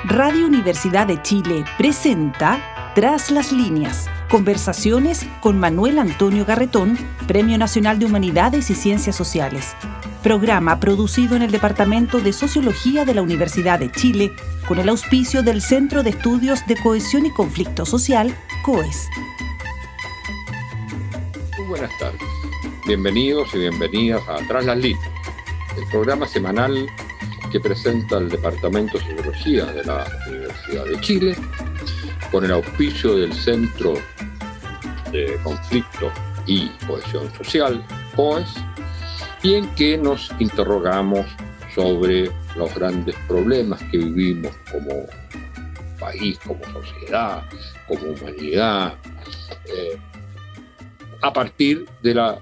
Radio Universidad de Chile presenta Tras las líneas, conversaciones con Manuel Antonio Garretón, Premio Nacional de Humanidades y Ciencias Sociales. Programa producido en el Departamento de Sociología de la Universidad de Chile con el auspicio del Centro de Estudios de Cohesión y Conflicto Social, COES. Muy buenas tardes. Bienvenidos y bienvenidas a Tras las líneas, el programa semanal que presenta el Departamento de Sociología de la Universidad de Chile con el auspicio del Centro de Conflicto y Cohesión Social, COES, y en que nos interrogamos sobre los grandes problemas que vivimos como país, como sociedad, como humanidad, a partir de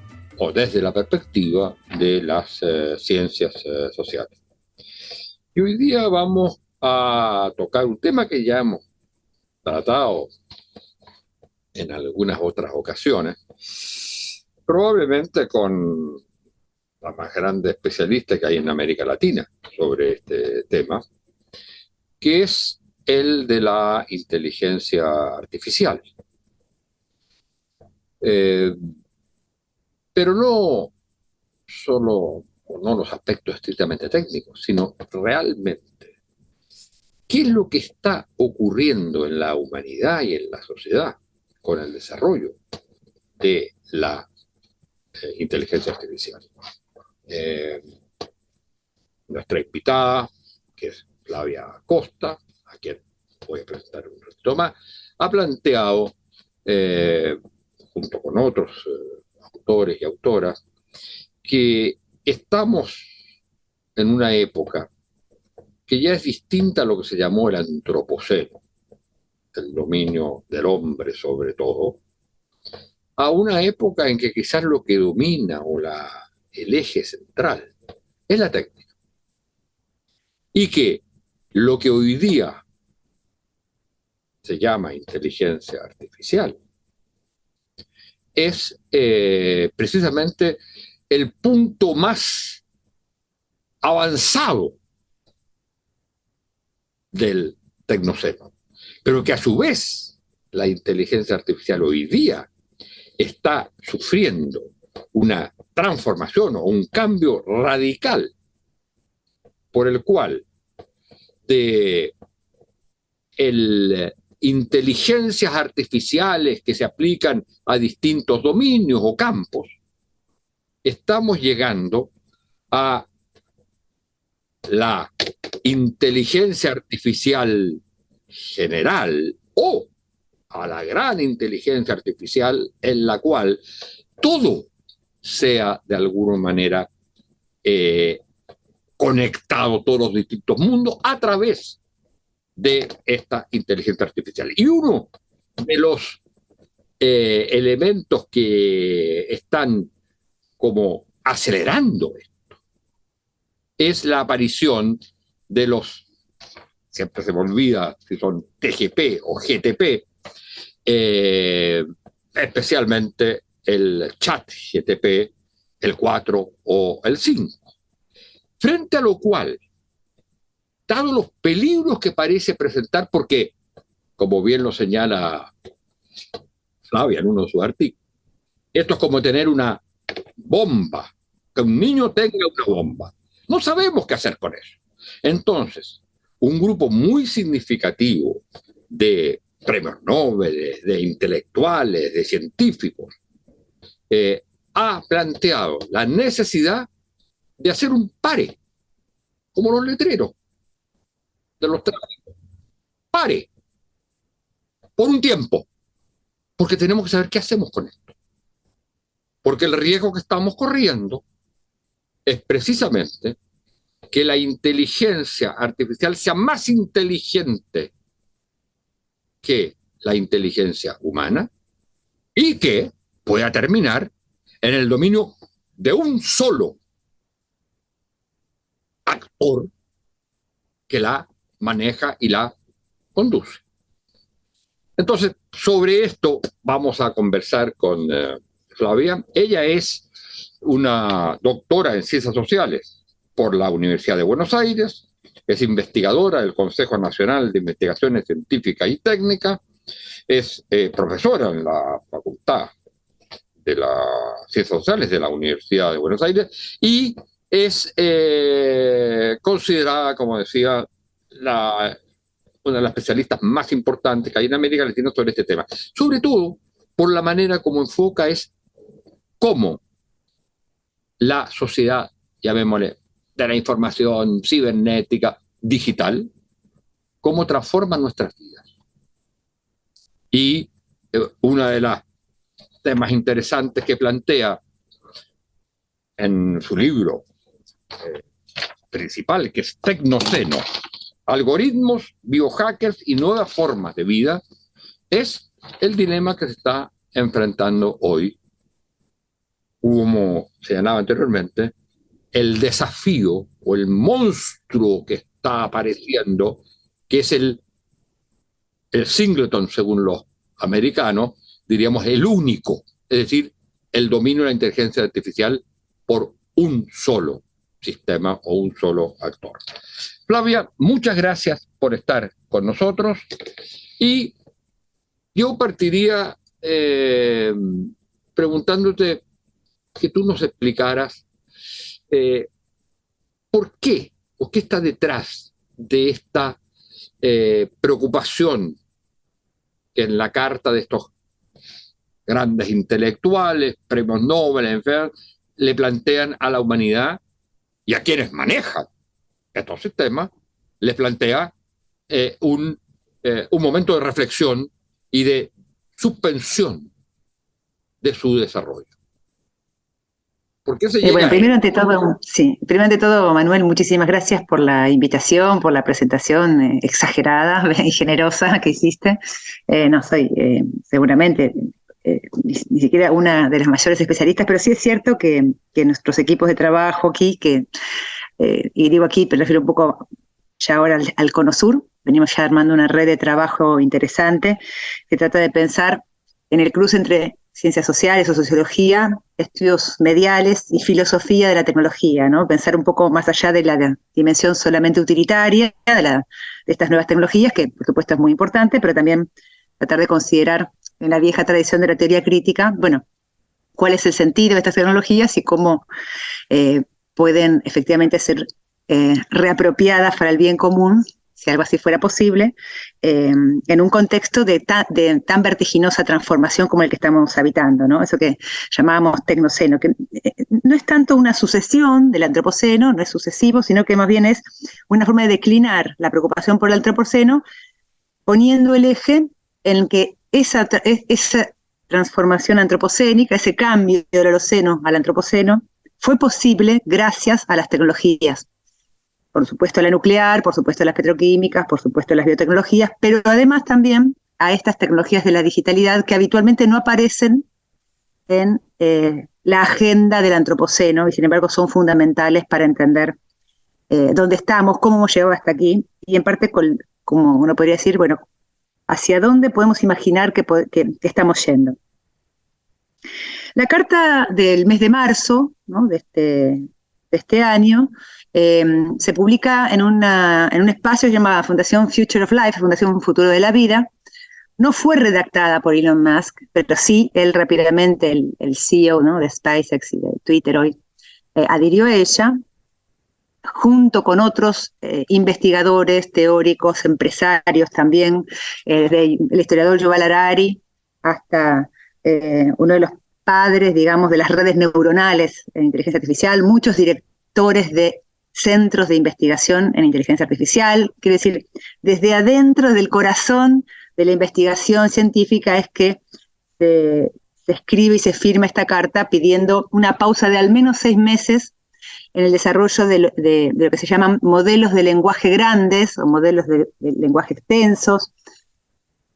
desde la perspectiva de las ciencias sociales. Y hoy día vamos a tocar un tema que ya hemos tratado en algunas otras ocasiones, probablemente con la más grande especialista que hay en América Latina sobre este tema, que es el de la inteligencia artificial. Pero no solo, no los aspectos estrictamente técnicos, sino realmente qué es lo que está ocurriendo en la humanidad y en la sociedad con el desarrollo de la inteligencia artificial. Nuestra invitada, que es Flavia Costa, a quien voy a presentar un ratito más, ha planteado, junto con otros autores y autoras, que estamos en una época que ya es distinta a lo que se llamó el antropoceno, el dominio del hombre sobre todo, a una época en que quizás lo que domina o el eje central es la técnica. Y que lo que hoy día se llama inteligencia artificial es precisamente el punto más avanzado del tecnoceno, pero que a su vez la inteligencia artificial hoy día está sufriendo una transformación o un cambio radical por el cual de inteligencias artificiales que se aplican a distintos dominios o campos, estamos llegando a la inteligencia artificial general o a la gran inteligencia artificial en la cual todo sea de alguna manera conectado, todos los distintos mundos a través de esta inteligencia artificial. Y uno de los elementos que están como acelerando esto es la aparición de los, siempre se me olvida si son TGP o GTP, especialmente el chat GTP, el 4 o el 5. Frente a lo cual, dados los peligros que parece presentar, porque, como bien lo señala Flavia en uno de sus artículos, esto es como tener una bomba, que un niño tenga una bomba. No sabemos qué hacer con eso. Entonces, un grupo muy significativo de premios Nobel, de intelectuales, de científicos, ha planteado la necesidad de hacer un pare, como los letreros de los tráficos. Pare, por un tiempo, porque tenemos que saber qué hacemos con esto. Porque el riesgo que estamos corriendo es precisamente que la inteligencia artificial sea más inteligente que la inteligencia humana y que pueda terminar en el dominio de un solo actor que la maneja y la conduce. Entonces, sobre esto vamos a conversar con Flavia. Ella es una doctora en Ciencias Sociales por la Universidad de Buenos Aires, es investigadora del Consejo Nacional de Investigaciones Científicas y Técnicas, es profesora en la Facultad de las Ciencias Sociales de la Universidad de Buenos Aires y es considerada, como decía, una de las especialistas más importantes que hay en América Latina sobre este tema. Sobre todo por la manera como enfoca es cómo la sociedad, llamémosle, de la información cibernética, digital, cómo transforma nuestras vidas. Y una de las temas interesantes que plantea en su libro principal, que es Tecnoceno, algoritmos, biohackers y nuevas formas de vida, es el dilema que se está enfrentando hoy, como señalaba anteriormente, el desafío o el monstruo que está apareciendo, que es el singleton, según los americanos, diríamos el único, es decir, el dominio de la inteligencia artificial por un solo sistema o un solo actor. Flavia, muchas gracias por estar con nosotros y yo partiría preguntándote que tú nos explicaras por qué o qué está detrás de esta preocupación que en la carta de estos grandes intelectuales, premios Nobel, en fin, le plantean a la humanidad y a quienes manejan estos sistemas, les plantea un momento de reflexión y de suspensión de su desarrollo. ¿Por qué se llega bueno, primero ante todo, Manuel, muchísimas gracias por la invitación, por la presentación exagerada y generosa que hiciste. No soy seguramente ni siquiera una de las mayores especialistas, pero sí es cierto que nuestros equipos de trabajo aquí, y digo aquí, pero refiero un poco ya ahora al Cono Sur, venimos ya armando una red de trabajo interesante que trata de pensar en el cruce entre ciencias sociales o sociología, estudios mediales y filosofía de la tecnología, ¿no? Pensar un poco más allá de la dimensión solamente utilitaria de estas nuevas tecnologías, que por supuesto es muy importante, pero también tratar de considerar en la vieja tradición de la teoría crítica, bueno, cuál es el sentido de estas tecnologías y cómo pueden efectivamente ser reapropiadas para el bien común, si algo así fuera posible, en un contexto de tan vertiginosa transformación como el que estamos habitando, ¿no? Eso que llamábamos tecnoceno, que no es tanto una sucesión del antropoceno, no es sucesivo, sino que más bien es una forma de declinar la preocupación por el antropoceno, poniendo el eje en que esa transformación antropocénica, ese cambio del Holoceno al antropoceno, fue posible gracias a las tecnologías. Por supuesto a la nuclear, por supuesto a las petroquímicas, por supuesto a las biotecnologías, pero además también a estas tecnologías de la digitalidad que habitualmente no aparecen en la agenda del antropoceno y sin embargo son fundamentales para entender dónde estamos, cómo hemos llegado hasta aquí y en parte, como uno podría decir, bueno, hacia dónde podemos imaginar que estamos yendo. La carta del mes de marzo, ¿no? de este año se publica en un espacio llamado Fundación Future of Life, Fundación Futuro de la Vida. No fue redactada por Elon Musk, pero sí él rápidamente, el CEO, ¿no? de SpaceX y de Twitter hoy, adhirió a ella, junto con otros investigadores, teóricos, empresarios también, desde el historiador Yuval Harari hasta uno de los padres, digamos, de las redes neuronales en inteligencia artificial, muchos directores de centros de investigación en inteligencia artificial. Quiere decir, desde adentro del corazón de la investigación científica es que se escribe y se firma esta carta pidiendo una pausa de al menos 6 meses en el desarrollo de lo que se llaman modelos de lenguaje grandes o modelos de lenguaje extensos,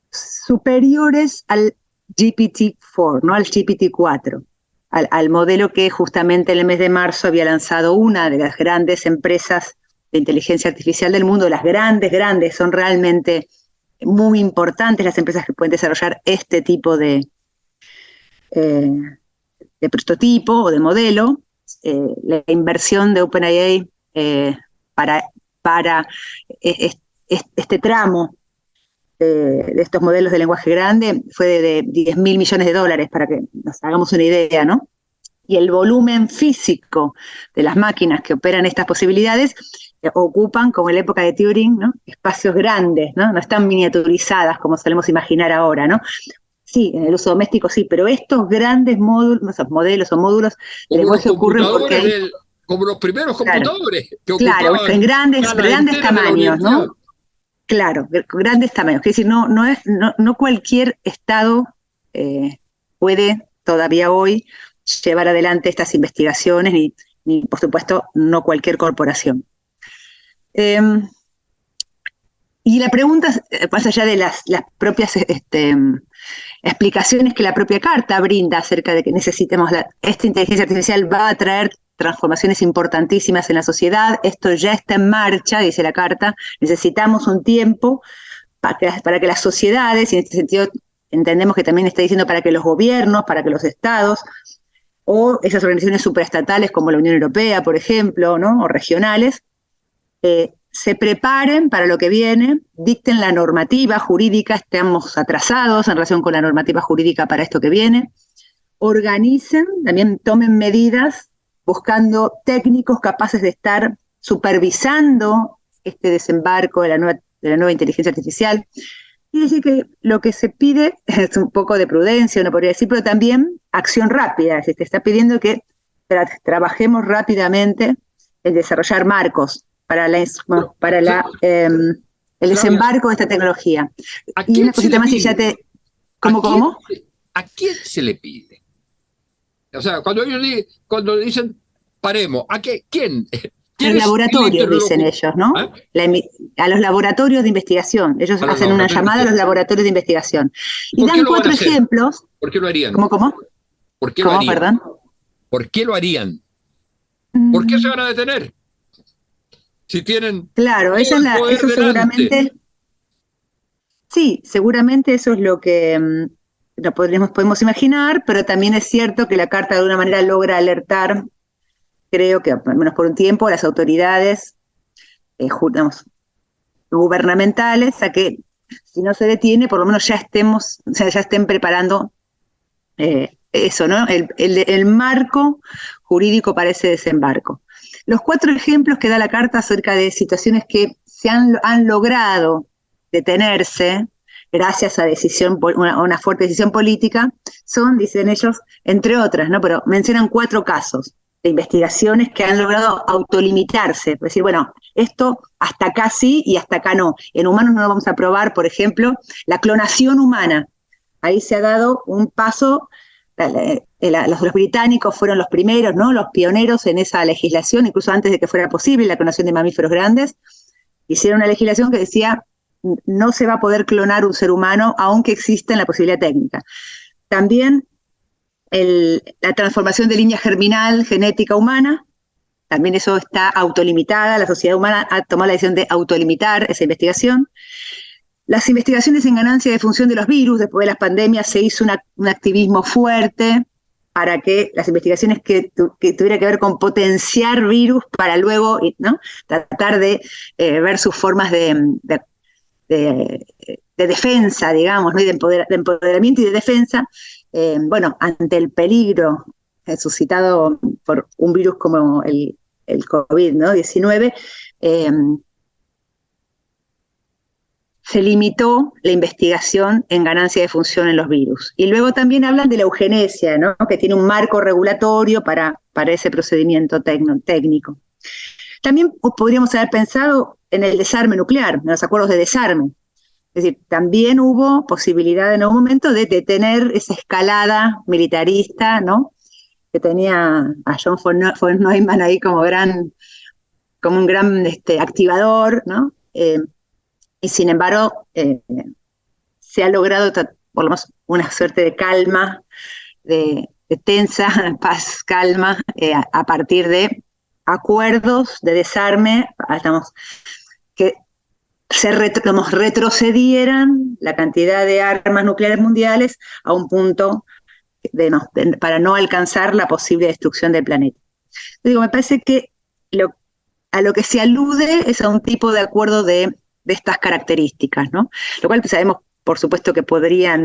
superiores al GPT-4, no al GPT-4, al modelo que justamente en el mes de marzo había lanzado una de las grandes empresas de inteligencia artificial del mundo. Las grandes, son realmente muy importantes las empresas que pueden desarrollar este tipo de prototipo o de modelo. La inversión de OpenAI para para este tramo de estos modelos de lenguaje grande fue de $10.000 millones, para que nos hagamos una idea, ¿no? Y el volumen físico de las máquinas que operan estas posibilidades ocupan, como en la época de Turing, ¿no? Espacios grandes, ¿no? No están miniaturizadas como solemos imaginar ahora, ¿no? Sí, en el uso doméstico sí, pero estos grandes modelos o módulos de lenguaje ocurren porque como los primeros computadores que claro, ocupaban en grandes tamaños, ¿no? Claro, grandes tamaños. Es decir, no cualquier Estado puede todavía hoy llevar adelante estas investigaciones, ni por supuesto, no cualquier corporación. Y la pregunta, más allá de las propias explicaciones que la propia Carta brinda acerca de que necesitemos, esta inteligencia artificial va a traer transformaciones importantísimas en la sociedad, esto ya está en marcha, dice la Carta, necesitamos un tiempo para que las sociedades, y en este sentido entendemos que también está diciendo para que los gobiernos, para que los estados, o esas organizaciones supraestatales como la Unión Europea, por ejemplo, ¿no? O regionales, se preparen para lo que viene, dicten la normativa jurídica, estamos atrasados en relación con la normativa jurídica para esto que viene, organicen, también tomen medidas buscando técnicos capaces de estar supervisando este desembarco de la nueva inteligencia artificial. Y decir que lo que se pide es un poco de prudencia, uno podría decir, pero también acción rápida. Se te está pidiendo que trabajemos rápidamente en desarrollar marcos para el desembarco de esta tecnología. Y una cosita más, y ya te... ¿Cómo? ¿A quién se le pide? O sea, cuando dicen paremos, ¿a quién? A los laboratorios, dicen ellos, ¿no? A los laboratorios de investigación. Ellos hacen una llamada a los laboratorios de investigación. Y dan 4 ejemplos. ¿Por qué lo harían? ¿Cómo? ¿Por qué lo harían? Perdón. ¿Por qué lo harían? ¿Por qué se van a detener? Si tienen... Claro, eso seguramente... Sí, seguramente eso es lo que podemos imaginar, pero también es cierto que la Carta de alguna manera logra alertar, creo que al menos por un tiempo, a las autoridades gubernamentales a que si no se detiene, por lo menos ya estén preparando eso, ¿no? El marco jurídico para ese desembarco. Los 4 ejemplos que da la Carta acerca de situaciones que se han logrado detenerse gracias a una fuerte decisión política, son, dicen ellos, entre otras, ¿no? Pero mencionan 4 casos de investigaciones que han logrado autolimitarse, es decir, bueno, esto hasta acá sí y hasta acá no. En humanos no lo vamos a probar, por ejemplo, la clonación humana. Ahí se ha dado un paso, los británicos fueron los primeros, ¿no? Los pioneros en esa legislación, incluso antes de que fuera posible la clonación de mamíferos grandes, hicieron una legislación que decía no se va a poder clonar un ser humano aunque exista la posibilidad técnica. También la transformación de línea germinal genética humana, también eso está autolimitada, la sociedad humana ha tomado la decisión de autolimitar esa investigación. Las investigaciones en ganancia de función de los virus, después de las pandemias se hizo un activismo fuerte para que las investigaciones que tuvieran que ver con potenciar virus para luego, ¿no? Tratar de ver sus formas de defensa, digamos, ¿no? Y de empoderamiento y de defensa, ante el peligro suscitado por un virus como el COVID, ¿no? 19, se limitó la investigación en ganancia de función en los virus. Y luego también hablan de la eugenesia, ¿no? Que tiene un marco regulatorio para ese procedimiento técnico. También podríamos haber pensado en el desarme nuclear, en los acuerdos de desarme. Es decir, también hubo posibilidad en algún momento de detener esa escalada militarista, ¿no? Que tenía a John von Neumann ahí como un gran activador, ¿no? Y sin embargo, se ha logrado por lo menos una suerte de calma, de tensa paz, calma, a partir de acuerdos de desarme, que retrocedieran la cantidad de armas nucleares mundiales a un punto para no alcanzar la posible destrucción del planeta. Digo, me parece que a lo que se alude es a un tipo de acuerdo de estas características, ¿no? Lo cual pues, sabemos, por supuesto, que podría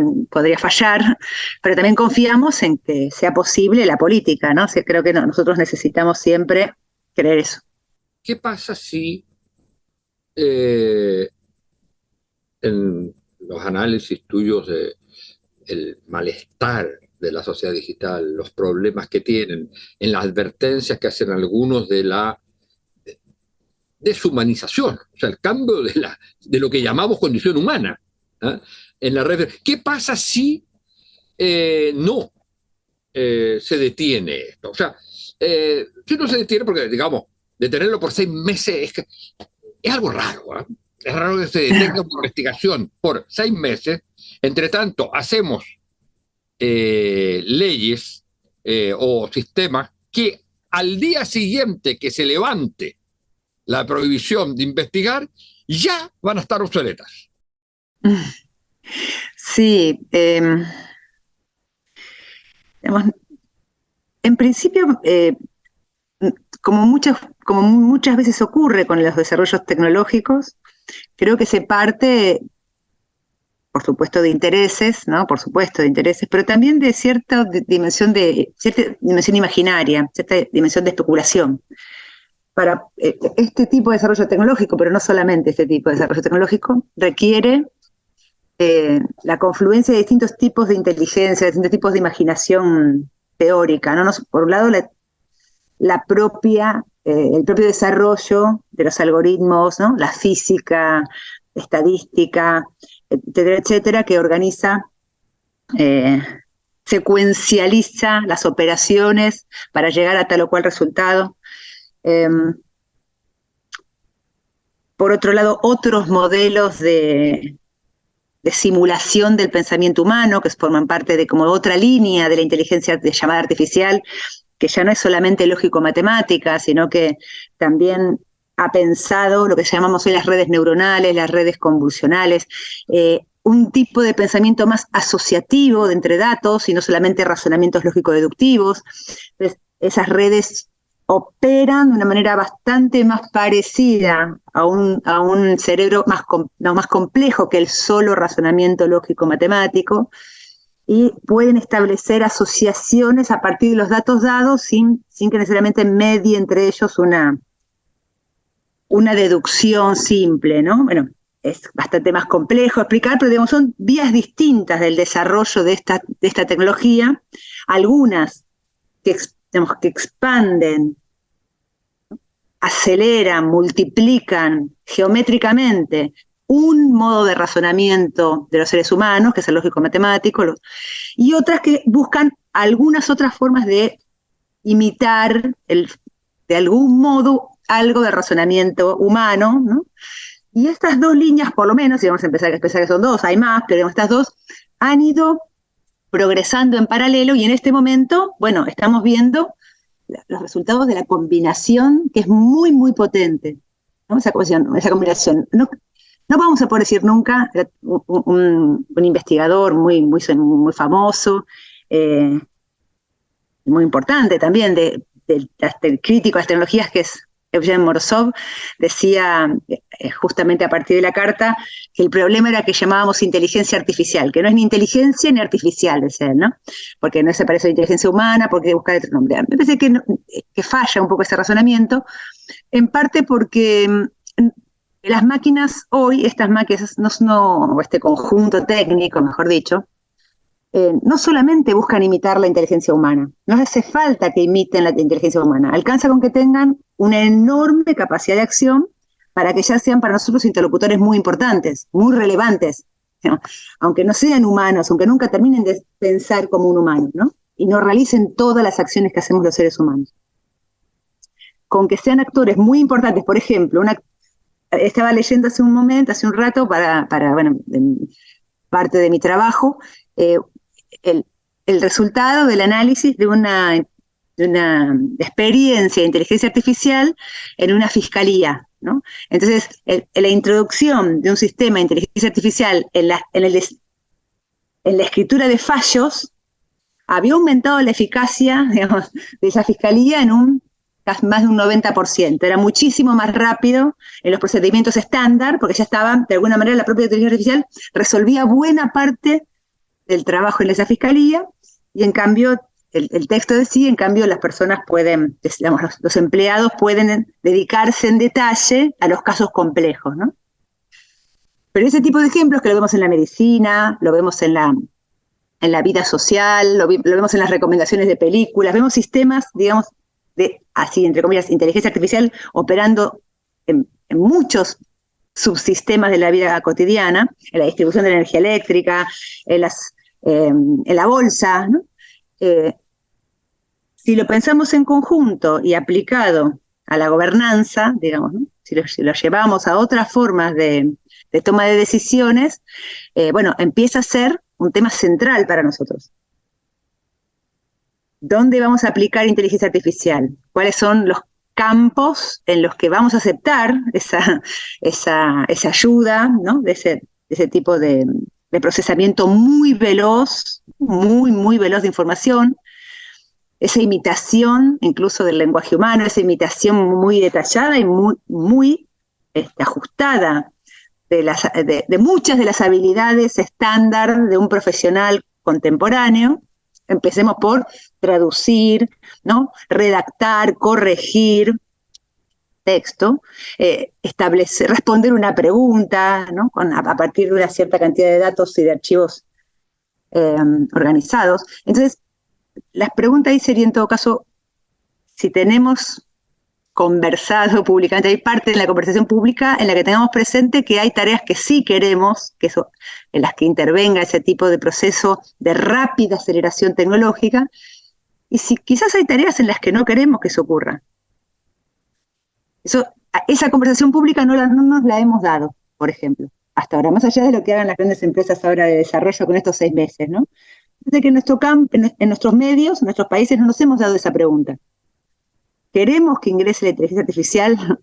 fallar, pero también confiamos en que sea posible la política, ¿no? O sea, creo que nosotros necesitamos siempre creer eso. ¿Qué pasa si en los análisis tuyos de el malestar de la sociedad digital, los problemas que tienen, en las advertencias que hacen algunos de la deshumanización, o sea, el cambio de lo que llamamos condición humana, ¿eh? En la red? ¿Qué pasa si no se detiene esto? O sea, si no se detiene, porque digamos, detenerlo por 6 meses es algo raro, ¿eh? Es raro que se detenga una investigación por 6 meses. Entre tanto, hacemos leyes o sistemas que al día siguiente que se levante la prohibición de investigar, ya van a estar obsoletas. Sí, digamos, en principio, como muchas veces ocurre con los desarrollos tecnológicos, creo que se parte, por supuesto, de intereses, ¿no? Por supuesto, de intereses, pero también de cierta dimensión imaginaria, cierta dimensión de especulación. Para este tipo de desarrollo tecnológico, pero no solamente este tipo de desarrollo tecnológico, requiere la confluencia de distintos tipos de inteligencia, de distintos tipos de imaginación teórica, ¿no? Por un lado, el propio desarrollo de los algoritmos, ¿no? La física, estadística, etcétera, etcétera, que organiza, secuencializa las operaciones para llegar a tal o cual resultado. Por otro lado, otros modelos de simulación del pensamiento humano, que forman parte de como otra línea de la inteligencia llamada artificial, que ya no es solamente lógico-matemática, sino que también ha pensado lo que llamamos hoy las redes neuronales, las redes convolucionales, un tipo de pensamiento más asociativo de entre datos y no solamente razonamientos lógico-deductivos. Entonces, esas redes operan de una manera bastante más parecida a un cerebro más complejo que el solo razonamiento lógico-matemático, y pueden establecer asociaciones a partir de los datos dados sin que necesariamente medie entre ellos una deducción simple, ¿no? Bueno, es bastante más complejo explicar, pero digamos, son vías distintas del desarrollo de esta tecnología, algunas que expanden, aceleran, multiplican geométricamente un modo de razonamiento de los seres humanos, que es el lógico-matemático, y otras que buscan algunas otras formas de imitar, de algún modo, algo de razonamiento humano, ¿no? Y estas dos líneas, por lo menos, y vamos a empezar que son dos, hay más, pero estas dos han ido progresando en paralelo, y en este momento, bueno, estamos viendo los resultados de la combinación, que es muy, muy potente, ¿no? Esa combinación. No vamos a poder decir nunca, un investigador muy famoso, muy importante también, del crítico de las tecnologías, que es Eugene Morozov, decía justamente a partir de la carta que el problema era que llamábamos inteligencia artificial, que no es ni inteligencia ni artificial, decía él, ¿no? Porque no se parece a la inteligencia humana, porque hay que buscar otro nombre. Me parece que falla un poco ese razonamiento, en parte porque las máquinas hoy, estas máquinas, o este conjunto técnico, mejor dicho, no solamente buscan imitar la inteligencia humana, no hace falta que imiten la inteligencia humana, alcanza con que tengan una enorme capacidad de acción para que ya sean para nosotros interlocutores muy importantes, muy relevantes, ¿no? Aunque no sean humanos, aunque nunca terminen de pensar como un humano, ¿no? Y no realicen todas las acciones que hacemos los seres humanos. Con que sean actores muy importantes, por ejemplo, estaba leyendo hace un rato, para parte de mi trabajo, el resultado del análisis de una experiencia de inteligencia artificial en una fiscalía, ¿no? Entonces, la introducción de un sistema de inteligencia artificial en la escritura de fallos había aumentado la eficacia, digamos, de esa fiscalía en un casi más de un 90%. Era muchísimo más rápido en los procedimientos estándar, porque ya estaban, de alguna manera, la propia inteligencia artificial resolvía buena parte del trabajo en esa fiscalía, y en cambio, el texto decía, en cambio, las personas pueden, digamos, los empleados pueden dedicarse en detalle a los casos complejos, ¿no? Pero ese tipo de ejemplos que lo vemos en la medicina, lo vemos en la vida social, lo vemos en las recomendaciones de películas, vemos sistemas, digamos, de, así, entre comillas, inteligencia artificial operando en muchos subsistemas de la vida cotidiana, en la distribución de la energía eléctrica, en la bolsa, ¿no? Si lo pensamos en conjunto y aplicado a la gobernanza, digamos, ¿no? Si lo llevamos a otras formas de toma de decisiones, bueno, empieza a ser un tema central para nosotros. ¿Dónde vamos a aplicar inteligencia artificial? ¿Cuáles son los campos en los que vamos a aceptar esa ayuda, ¿no? de ese tipo de procesamiento muy veloz, muy veloz de información, esa imitación incluso del lenguaje humano, esa imitación muy detallada y muy ajustada de muchas de las habilidades estándar de un profesional contemporáneo? Empecemos por traducir, ¿no? Redactar, corregir texto, responder una pregunta, ¿no? A partir de una cierta cantidad de datos y de archivos organizados. Entonces, la pregunta ahí sería, en todo caso, si tenemos conversado públicamente, hay parte de la conversación pública en la que tengamos presente que hay tareas que sí queremos, en las que intervenga ese tipo de proceso de rápida aceleración tecnológica, y si quizás hay tareas en las que no queremos que eso ocurra. Esa conversación pública no nos la hemos dado, por ejemplo, hasta ahora, más allá de lo que hagan las grandes empresas ahora de desarrollo con estos 6 meses, ¿no? Desde que en nuestros medios, en nuestros países, no nos hemos dado esa pregunta. ¿Queremos que ingrese la inteligencia artificial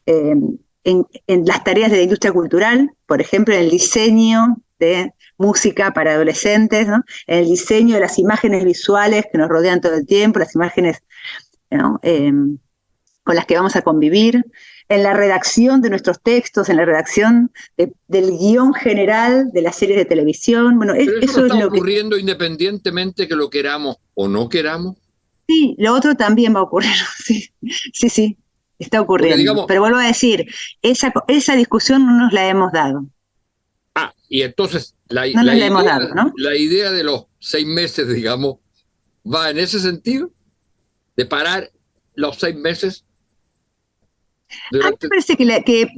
en las tareas de la industria cultural? Por ejemplo, en el diseño de música para adolescentes, ¿no? En el diseño de las imágenes visuales que nos rodean todo el tiempo, las imágenes, ¿no? Con las que vamos a convivir, en la redacción de nuestros textos, en la redacción del guión general de las series de televisión. Bueno, pero eso no es está lo ocurriendo independientemente que lo queramos o no queramos. Sí, lo otro también va a ocurrir, sí, está ocurriendo. Porque, digamos, pero vuelvo a decir, esa discusión no nos la hemos dado. Y entonces la idea de los 6 meses, digamos, va en ese sentido, de parar los 6 meses. A mí me parece que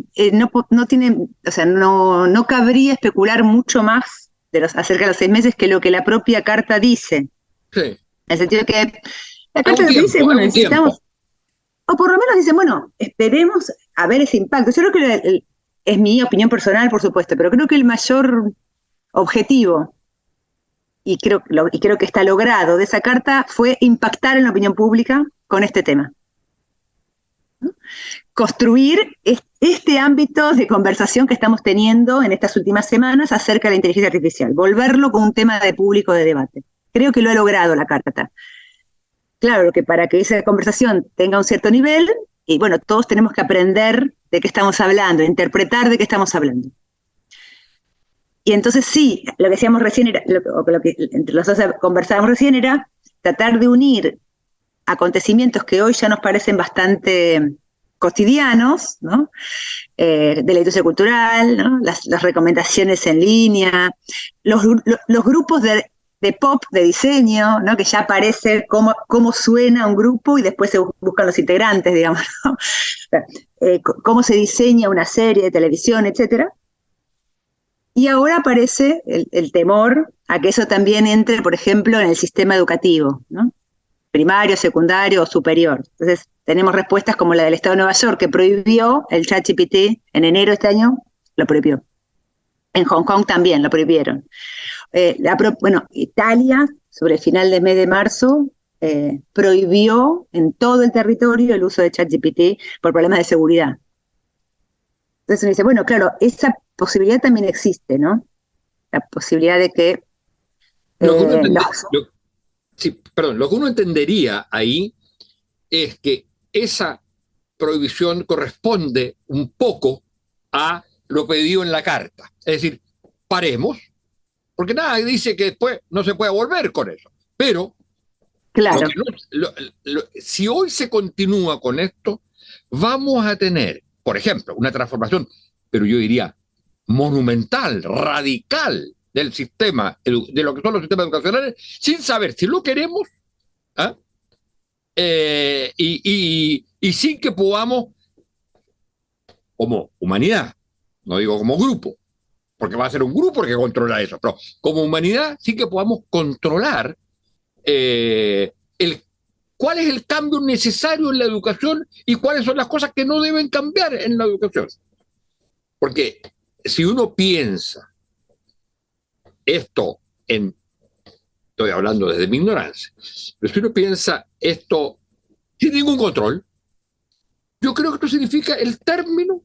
no tiene, o sea, no cabría especular mucho más acerca de los 6 meses que lo que la propia carta dice. Sí. En el sentido de que la carta lo que dice, bueno, necesitamos, o por lo menos dice, bueno, esperemos a ver ese impacto. Yo creo que es mi opinión personal, por supuesto, pero creo que el mayor objetivo, y creo que está logrado de esa carta, fue impactar en la opinión pública con este tema, ¿no? Construir este ámbito de conversación que estamos teniendo en estas últimas semanas acerca de la inteligencia artificial, volverlo con un tema de público de debate. Creo que lo ha logrado la carta. Claro que para que esa conversación tenga un cierto nivel, y bueno, todos tenemos que aprender de qué estamos hablando, interpretar de qué estamos hablando. Y entonces sí, lo que decíamos recién era, lo que entre los dos conversábamos recién era tratar de unir acontecimientos que hoy ya nos parecen bastante cotidianos, ¿no? De la industria cultural, ¿no? Las recomendaciones en línea, los grupos de pop, de diseño, ¿no? Que ya aparece cómo suena un grupo y después se buscan los integrantes, digamos, ¿no? Cómo se diseña una serie de televisión, etcétera. Y ahora aparece el temor a que eso también entre, por ejemplo, en el sistema educativo, ¿no? Primario, secundario o superior. Entonces, tenemos respuestas como la del Estado de Nueva York, que prohibió el ChatGPT en enero de este año, lo prohibió. En Hong Kong también lo prohibieron. Italia, sobre el final del mes de marzo, prohibió en todo el territorio el uso de ChatGPT por problemas de seguridad. Entonces uno dice, bueno, claro, esa posibilidad también existe, ¿no? La posibilidad de que... Lo que uno entendería ahí es que esa prohibición corresponde un poco a lo pedido en la carta. Es decir, paremos, porque nada dice que después no se puede volver con eso. Pero Claro. si hoy se continúa con esto, vamos a tener, por ejemplo, una transformación, pero yo diría monumental, radical del sistema, de lo que son los sistemas educacionales, sin saber si lo queremos, ¿ah? Y sin que podamos, como humanidad, no digo como grupo, porque va a ser un grupo el que controla eso, pero como humanidad sí que podamos controlar cuál es el cambio necesario en la educación y cuáles son las cosas que no deben cambiar en la educación. Porque si uno piensa esto estoy hablando desde mi ignorancia, pero si uno piensa esto sin ningún control, yo creo que esto significa el término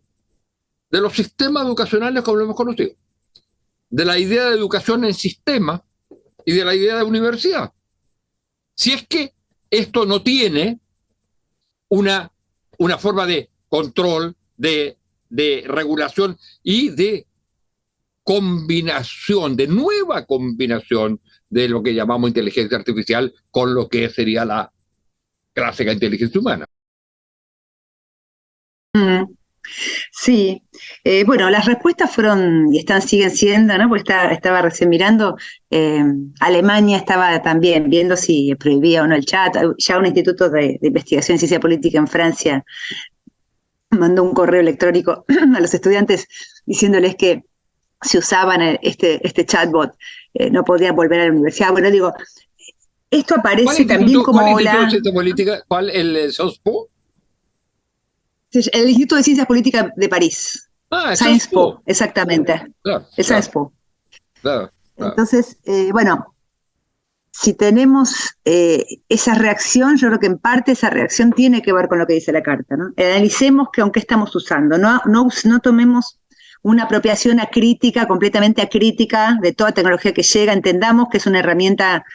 de los sistemas educacionales como lo hemos conocido, de la idea de educación en sistema y de la idea de universidad. Si es que esto no tiene una forma de control, de regulación y de combinación, de nueva combinación de lo que llamamos inteligencia artificial con lo que sería la clásica inteligencia humana. Sí, bueno, las respuestas fueron y siguen siendo, ¿no? Porque estaba recién mirando, Alemania estaba también viendo si prohibía o no el chat. Ya un instituto de investigación en ciencia política en Francia mandó un correo electrónico a los estudiantes diciéndoles que si usaban este chatbot no podían volver a la universidad. Bueno, digo, esto aparece también como ¿Cuál es el instituto de ciencia política? ¿Cuál? ¿El SOSPO? El Instituto de Ciencias Políticas de París. Sciences Po, exactamente. Claro, el Sciences Po. Claro. Entonces, bueno, si tenemos esa reacción, yo creo que en parte esa reacción tiene que ver con lo que dice la carta, ¿no? Analicemos que aunque estamos usando, no tomemos una apropiación acrítica, completamente acrítica de toda tecnología que llega, entendamos que es una herramienta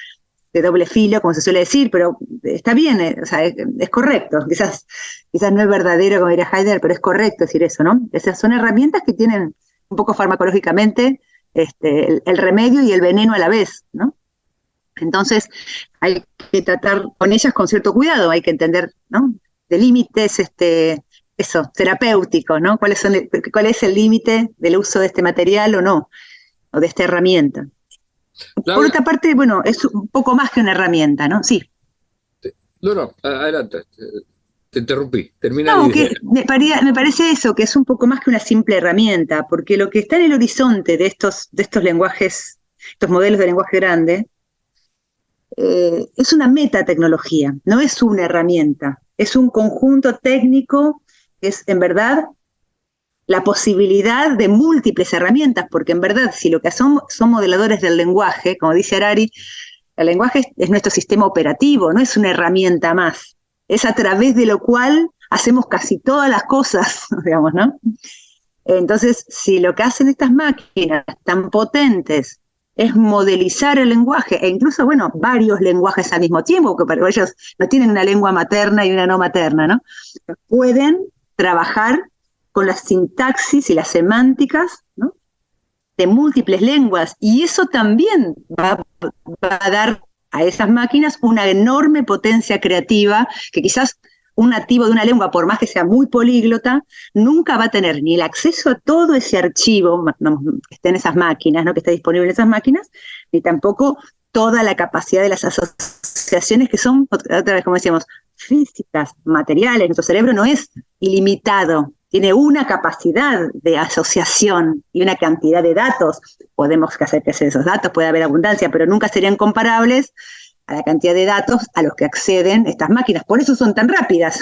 de doble filo, como se suele decir, pero está bien, o sea, es correcto. Quizás no es verdadero, como diría Heidegger, pero es correcto decir eso, ¿no? Esas son herramientas que tienen un poco farmacológicamente el remedio y el veneno a la vez, ¿no? Entonces, hay que tratar con ellas con cierto cuidado, hay que entender, ¿no? De límites, terapéuticos, ¿no? ¿Cuál es el límite del uso de este material o no? O de esta herramienta. Por otra parte, bueno, es un poco más que una herramienta, ¿no? Sí. No, adelante. Te interrumpí. Termina. No, que me parece eso, que es un poco más que una simple herramienta, porque lo que está en el horizonte de estos lenguajes, estos modelos de lenguaje grande, es una metatecnología, no es una herramienta, es un conjunto técnico que es, en verdad, la posibilidad de múltiples herramientas, porque en verdad, si lo que son modeladores del lenguaje, como dice Harari, el lenguaje es nuestro sistema operativo, no es una herramienta más, es a través de lo cual hacemos casi todas las cosas, digamos, ¿no? Entonces, si lo que hacen estas máquinas tan potentes es modelizar el lenguaje, e incluso, bueno, varios lenguajes al mismo tiempo, porque para ellos no tienen una lengua materna y una no materna, ¿no? Pueden trabajar con la sintaxis y las semánticas, ¿no? De múltiples lenguas, y eso también va a dar a esas máquinas una enorme potencia creativa que quizás un nativo de una lengua, por más que sea muy políglota, nunca va a tener ni el acceso a todo ese archivo que esté en esas máquinas, ¿no? Que esté disponible en esas máquinas, ni tampoco toda la capacidad de las asociaciones que son, otra vez como decíamos, físicas, materiales. Nuestro cerebro no es ilimitado, tiene una capacidad de asociación y una cantidad de datos. Podemos hacer que esos datos, puede haber abundancia, pero nunca serían comparables a la cantidad de datos a los que acceden estas máquinas. Por eso son tan rápidas,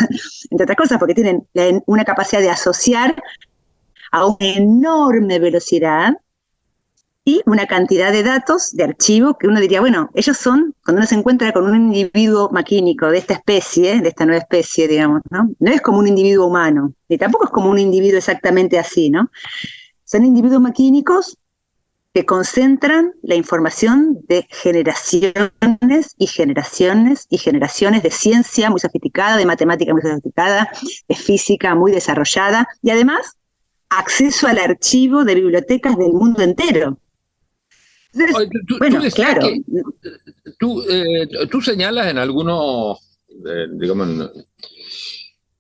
entre otras cosas, porque tienen una capacidad de asociar a una enorme velocidad y una cantidad de datos, de archivos, que uno diría, bueno, ellos son, cuando uno se encuentra con un individuo maquínico de esta especie, de esta nueva especie, digamos, ¿no? No es como un individuo humano, ni tampoco es como un individuo exactamente así, ¿no? Son individuos maquínicos que concentran la información de generaciones y generaciones y generaciones de ciencia muy sofisticada, de matemática muy sofisticada, de física muy desarrollada, y además acceso al archivo de bibliotecas del mundo entero. Entonces, bueno, claro. Tú señalas en algunos, digamos,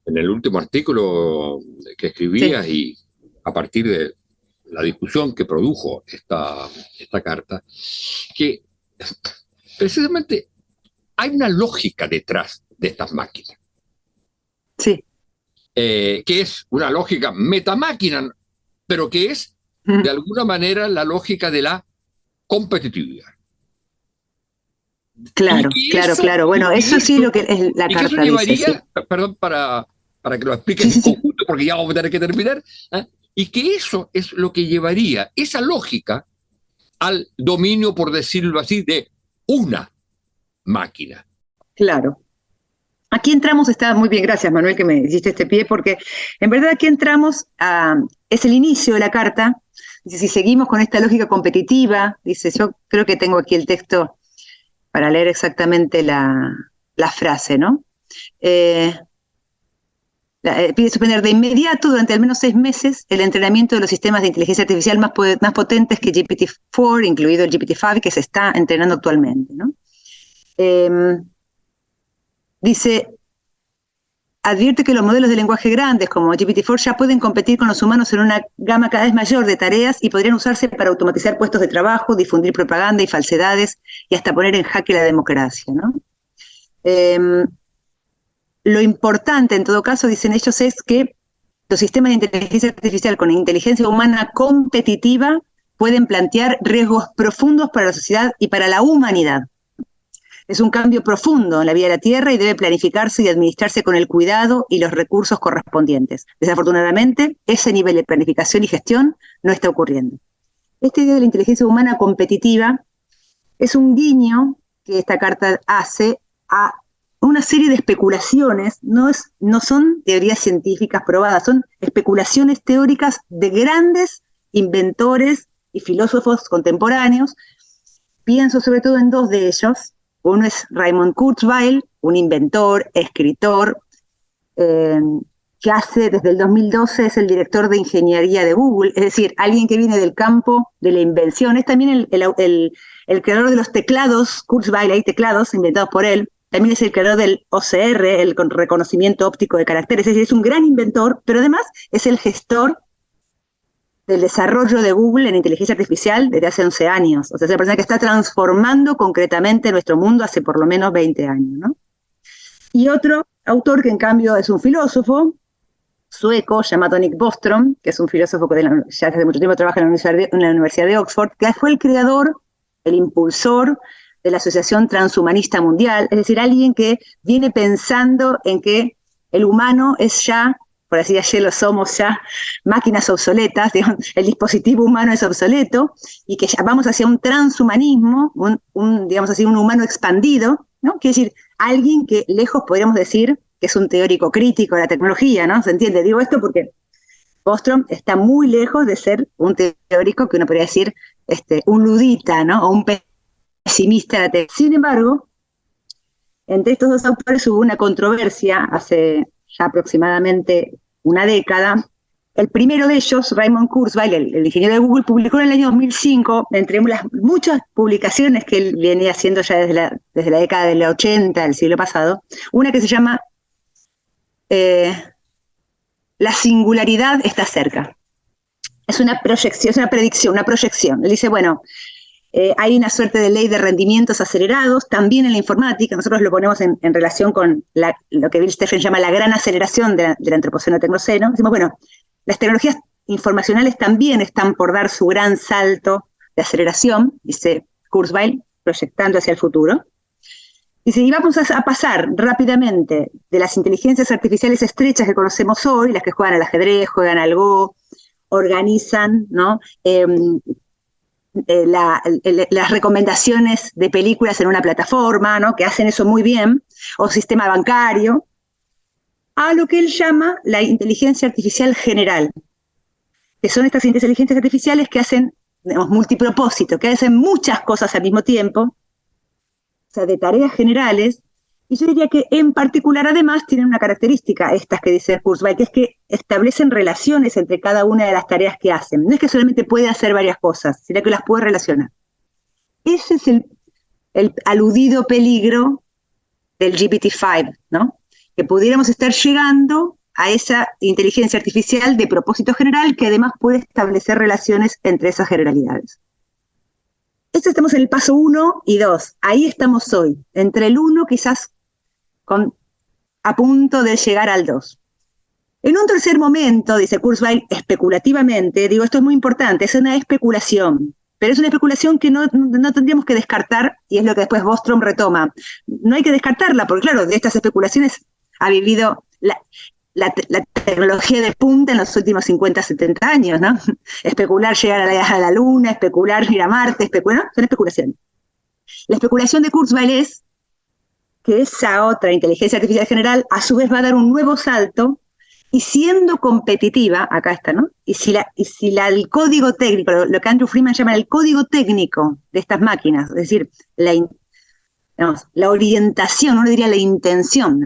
en el último artículo que escribías, sí, y a partir de la discusión que produjo esta carta, que precisamente hay una lógica detrás de estas máquinas. Sí. Que es una lógica metamáquina, pero que es, de alguna manera, la lógica de la competitividad. Claro, claro. Bueno, eso sí lo que es la carta. Eso llevaría, dice, sí, perdón, para que lo expliques en conjunto, porque ya vamos a tener que terminar, y que eso es lo que llevaría esa lógica al dominio, por decirlo así, de una máquina. Claro. Aquí entramos, está muy bien, gracias Manuel que me hiciste este pie, porque en verdad aquí entramos es el inicio de la carta. Dice, si seguimos con esta lógica competitiva, dice, yo creo que tengo aquí el texto para leer exactamente la frase, ¿no? Pide suspender de inmediato, durante al menos 6 meses, el entrenamiento de los sistemas de inteligencia artificial más potentes que GPT-4, incluido el GPT-5, que se está entrenando actualmente, ¿no? Dice, advierte que los modelos de lenguaje grandes como GPT-4 ya pueden competir con los humanos en una gama cada vez mayor de tareas y podrían usarse para automatizar puestos de trabajo, difundir propaganda y falsedades y hasta poner en jaque la democracia, ¿no? Lo importante, en todo caso, dicen ellos, es que los sistemas de inteligencia artificial con inteligencia humana competitiva pueden plantear riesgos profundos para la sociedad y para la humanidad. Es un cambio profundo en la vida de la Tierra y debe planificarse y administrarse con el cuidado y los recursos correspondientes. Desafortunadamente, ese nivel de planificación y gestión no está ocurriendo. Esta idea de la inteligencia humana competitiva es un guiño que esta carta hace a una serie de especulaciones, no son teorías científicas probadas, son especulaciones teóricas de grandes inventores y filósofos contemporáneos. Pienso sobre todo en 2 de ellos. Uno es Raymond Kurzweil, un inventor, escritor, que hace desde el 2012, es el director de ingeniería de Google, es decir, alguien que viene del campo de la invención. Es también el creador de los teclados, Kurzweil, hay teclados inventados por él. También es el creador del OCR, el reconocimiento óptico de caracteres. Es decir, es un gran inventor, pero además es el gestor del desarrollo de Google en inteligencia artificial desde hace 11 años. O sea, es una persona que está transformando concretamente nuestro mundo hace por lo menos 20 años, ¿no? Y otro autor que en cambio es un filósofo sueco llamado Nick Bostrom, que es un filósofo que ya hace mucho tiempo trabaja en la Universidad de Oxford, que fue el creador, el impulsor de la Asociación Transhumanista Mundial, es decir, alguien que viene pensando en que el humano es ya, por así decirlo, somos ya máquinas obsoletas, digamos, el dispositivo humano es obsoleto, y que ya vamos hacia un transhumanismo, digamos así, un humano expandido, ¿no? Quiere decir, alguien que lejos podríamos decir que es un teórico crítico de la tecnología, ¿no? ¿Se entiende? Digo esto porque Bostrom está muy lejos de ser un teórico que uno podría decir un ludita, ¿no? O un pesimista de la tecnología. Sin embargo, entre estos 2 autores hubo una controversia hace ya aproximadamente una década. El primero de ellos, Raymond Kurzweil, el ingeniero de Google, publicó en el año 2005, entre las muchas publicaciones que él venía haciendo ya desde la década del 80 del siglo pasado, una que se llama La singularidad está cerca. Es una proyección, es una predicción, una proyección. Él dice, bueno, hay una suerte de ley de rendimientos acelerados, también en la informática. Nosotros lo ponemos en relación con lo que Bill Stephen llama la gran aceleración del antropoceno-tecnoceno. Decimos, bueno, las tecnologías informacionales también están por dar su gran salto de aceleración, dice Kurzweil, proyectando hacia el futuro. Dice, y vamos a pasar rápidamente de las inteligencias artificiales estrechas que conocemos hoy, las que juegan al ajedrez, juegan al Go, organizan, ¿no? Las recomendaciones de películas en una plataforma, ¿no? Que hacen eso muy bien, o sistema bancario, a lo que él llama la inteligencia artificial general, que son estas inteligencias artificiales que hacen digamos, multipropósito, que hacen muchas cosas al mismo tiempo, o sea, de tareas generales, y yo diría que en particular además tienen una característica, estas que dice Kurzweil, que es que establecen relaciones entre cada una de las tareas que hacen. No es que solamente puede hacer varias cosas, sino que las puede relacionar. Ese es el aludido peligro del GPT-5, ¿no? Que pudiéramos estar llegando a esa inteligencia artificial de propósito general que además puede establecer relaciones entre esas generalidades. Estamos en el paso 1 y 2. Ahí estamos hoy. Entre el 1 quizás a punto de llegar al 2. En un tercer momento, dice Kurzweil, especulativamente, digo, esto es muy importante, es una especulación, pero es una especulación que no tendríamos que descartar, y es lo que después Bostrom retoma. No hay que descartarla, porque claro, de estas especulaciones ha vivido la tecnología de punta en los últimos 50, 70 años, ¿no? Especular llegar a la Luna, especular ir a Marte, especular, son especulaciones. La especulación de Kurzweil es que esa otra inteligencia artificial general a su vez va a dar un nuevo salto y siendo competitiva, acá está, ¿no? Y si el código técnico, lo que Andrew Freeman llama el código técnico de estas máquinas, es decir, la orientación, uno diría la intención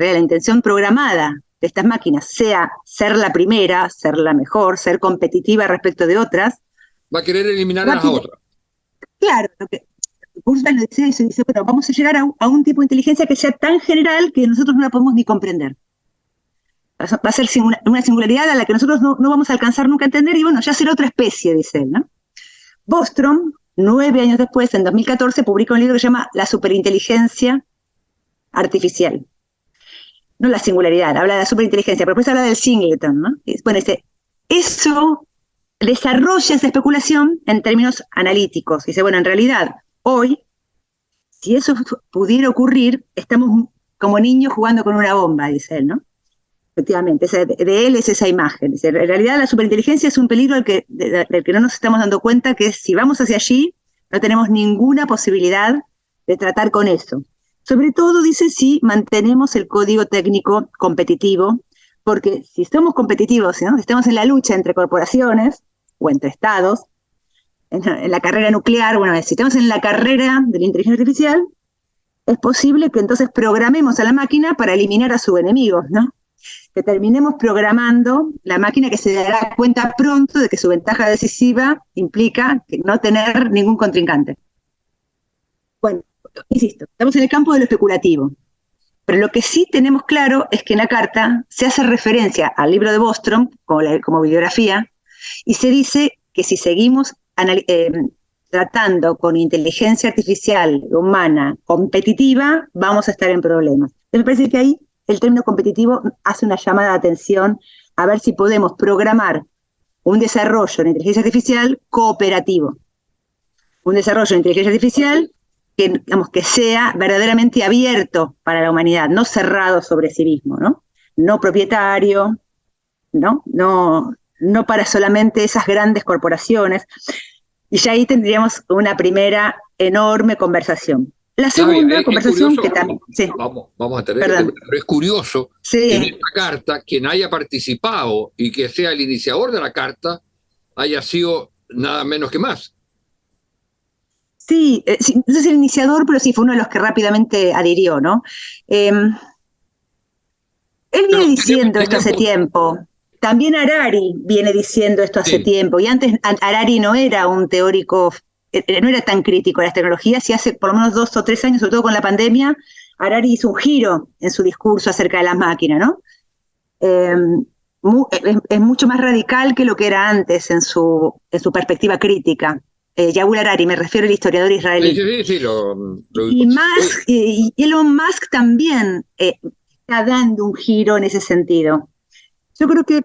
programada de estas máquinas, sea ser la primera, ser la mejor, ser competitiva respecto de otras. Va a querer eliminar a las otras. Claro, lo que Kurzweil lo dice eso, dice, bueno, vamos a llegar a un tipo de inteligencia que sea tan general que nosotros no la podemos ni comprender. Va a ser una singularidad a la que nosotros no vamos a alcanzar nunca a entender, y bueno, ya será otra especie, dice él, ¿no? Bostrom, 9 años después, en 2014, publicó un libro que se llama La superinteligencia artificial. No la singularidad, habla de la superinteligencia, pero después habla del singleton, ¿no? Bueno, dice, eso desarrolla esa especulación en términos analíticos. Dice, bueno, en realidad, hoy, si eso pudiera ocurrir, estamos como niños jugando con una bomba, dice él, ¿no? Efectivamente, de él es esa imagen. Dice, en realidad la superinteligencia es un peligro del que no nos estamos dando cuenta, que si vamos hacia allí, no tenemos ninguna posibilidad de tratar con eso. Sobre todo, dice, si mantenemos el código técnico competitivo, porque si somos competitivos, ¿no? Si estamos en la lucha entre corporaciones o entre estados, en la carrera nuclear, bueno, si estamos en la carrera de la inteligencia artificial, es posible que entonces programemos a la máquina para eliminar a su enemigo, ¿no? Que terminemos programando la máquina que se dará cuenta pronto de que su ventaja decisiva implica no tener ningún contrincante. Bueno, insisto, estamos en el campo de lo especulativo, pero lo que sí tenemos claro es que en la carta se hace referencia al libro de Bostrom como bibliografía, y se dice que si seguimos tratando con inteligencia artificial humana competitiva, vamos a estar en problemas. Entonces me parece que ahí el término competitivo hace una llamada de atención a ver si podemos programar un desarrollo de inteligencia artificial cooperativo. Un desarrollo de inteligencia artificial que, digamos, que sea verdaderamente abierto para la humanidad, no cerrado sobre sí mismo, ¿no? No propietario, no para solamente esas grandes corporaciones. Y ya ahí tendríamos una primera enorme conversación. La segunda conversación curioso, que también... Sí. Vamos a tener, pero es curioso que en esta carta quien haya participado y que sea el iniciador de la carta haya sido nada menos que Musk. Sí, no es el iniciador, pero sí fue uno de los que rápidamente adhirió, ¿no? Él viene diciendo esto hace tiempo. También Harari viene diciendo esto hace tiempo. Y antes Harari no era un teórico, no era tan crítico de las tecnologías, y hace por lo menos 2 o 3 años, sobre todo con la pandemia, Harari hizo un giro en su discurso acerca de las máquinas, ¿no? Es mucho más radical que lo que era antes en su perspectiva crítica. Yuval Harari, me refiero al historiador israelí. Y Elon Musk también está dando un giro en ese sentido. Yo creo que,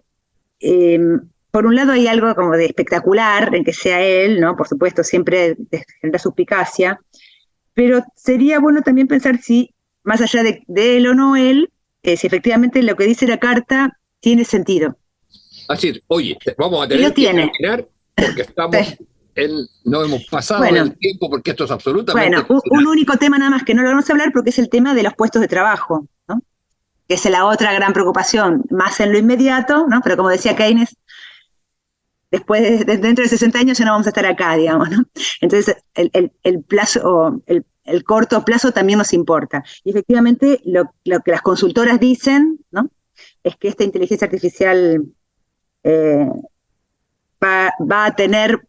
por un lado, hay algo como de espectacular en que sea él, ¿no? Por supuesto, siempre genera suspicacia, pero sería bueno también pensar si, más allá de él o no él, si efectivamente lo que dice la carta tiene sentido. Así, oye, vamos a tener que terminar porque estamos... no hemos pasado el tiempo porque esto es absolutamente... Bueno, un único tema nada más que no lo vamos a hablar porque es el tema de los puestos de trabajo, ¿no? Que es la otra gran preocupación, más en lo inmediato, ¿no? Pero como decía Keynes, después, dentro de 60 años ya no vamos a estar acá, digamos, ¿no? Entonces, el plazo, el corto plazo también nos importa. Y efectivamente, lo que las consultoras dicen, ¿no?, es que esta inteligencia artificial va a tener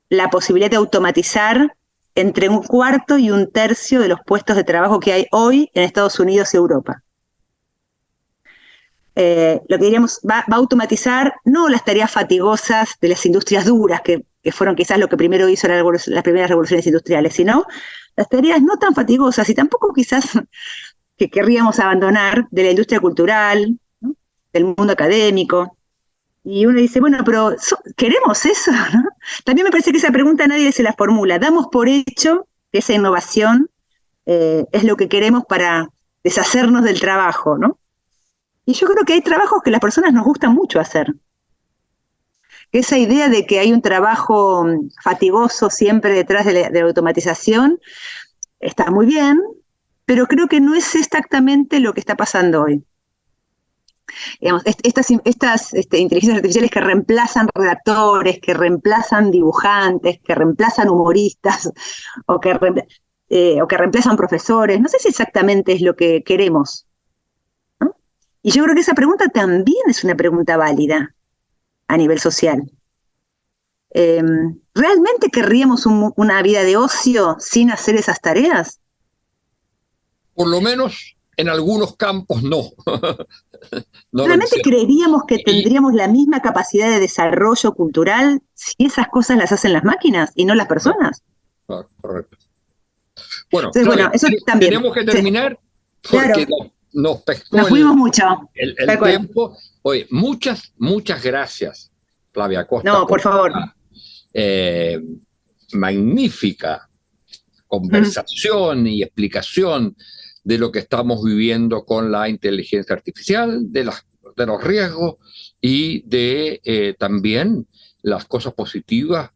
la posibilidad de automatizar entre 1/4 y 1/3 de los puestos de trabajo que hay hoy en Estados Unidos y Europa. Lo que diríamos, va a automatizar no las tareas fatigosas de las industrias duras, que fueron quizás lo que primero hizo las primeras revoluciones industriales, sino las tareas no tan fatigosas y tampoco quizás que querríamos abandonar de la industria cultural, ¿no?, del mundo académico. Y uno dice, bueno, pero ¿queremos eso?, ¿no? También me parece que esa pregunta nadie se la formula. Damos por hecho que esa innovación es lo que queremos para deshacernos del trabajo, ¿no? Y yo creo que hay trabajos que a las personas nos gusta mucho hacer. Esa idea de que hay un trabajo fatigoso siempre detrás de la automatización está muy bien, pero creo que no es exactamente lo que está pasando hoy. Digamos, estas inteligencias artificiales que reemplazan redactores, que reemplazan dibujantes, que reemplazan humoristas, o que reemplazan profesores, no sé si exactamente es lo que queremos, ¿no? Y yo creo que esa pregunta también es una pregunta válida a nivel social. ¿Realmente querríamos una vida de ocio sin hacer esas tareas? Por lo menos en algunos campos no. No. ¿Realmente creeríamos que tendríamos la misma capacidad de desarrollo cultural si esas cosas las hacen las máquinas y no las personas? Correcto. Bueno, entonces, Claudia, eso también. Tenemos que terminar, porque claro, nos pescó nos fuimos mucho. El tiempo. Oye, muchas gracias, Flavia Costa. No, por favor. Magnífica conversación y explicación de lo que estamos viviendo con la inteligencia artificial, de los riesgos y de también las cosas positivas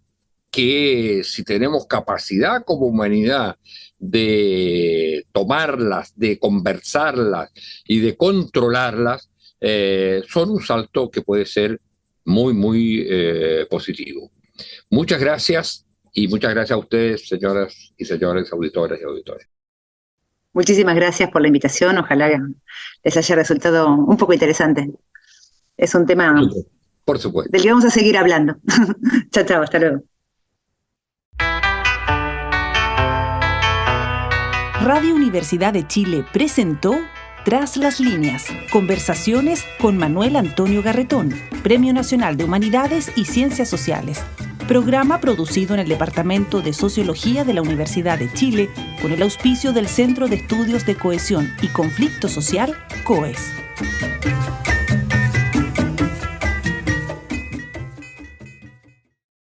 que, si tenemos capacidad como humanidad de tomarlas, de conversarlas y de controlarlas, son un salto que puede ser muy, muy positivo. Muchas gracias, y muchas gracias a ustedes, señoras y señores auditoras y auditores. Muchísimas gracias por la invitación. Ojalá les haya resultado un poco interesante. Es un tema, por supuesto, del que vamos a seguir hablando. Chao, hasta luego. Radio Universidad de Chile presentó Tras las líneas, conversaciones con Manuel Antonio Garretón, Premio Nacional de Humanidades y Ciencias Sociales. Programa producido en el Departamento de Sociología de la Universidad de Chile con el auspicio del Centro de Estudios de Cohesión y Conflicto Social, COES.